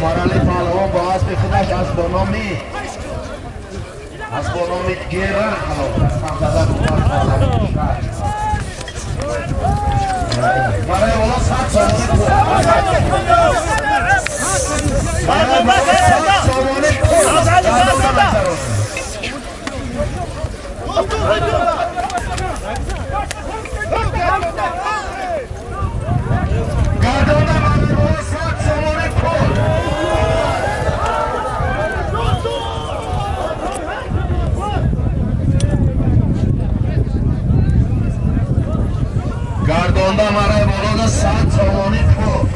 مرحله پهلوان با اسب خودش اسبانامی گیرن خمزده بودن پهلوان برای والا 100 سامانه گردانده مرای بالا 100 سامانه پول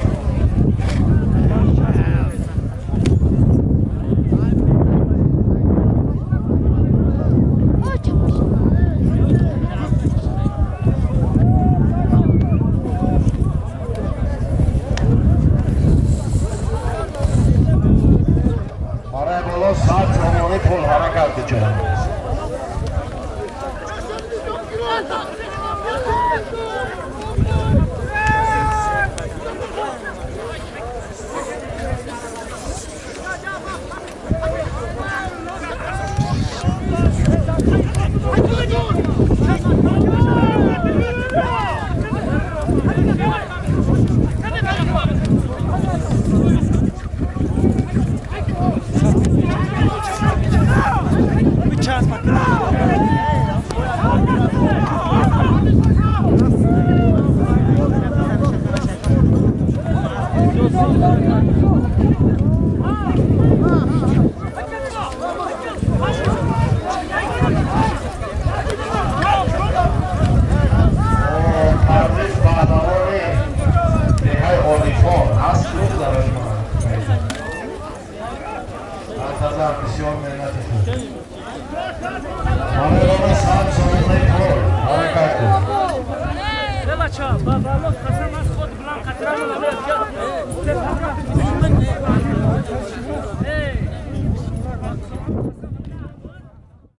مرای بالا 100 سامانه پول حرکت بچه بسیار منت خوب همه 100 سامانه پول حرکت کن بچه ها با قسم از خود بلند قطرم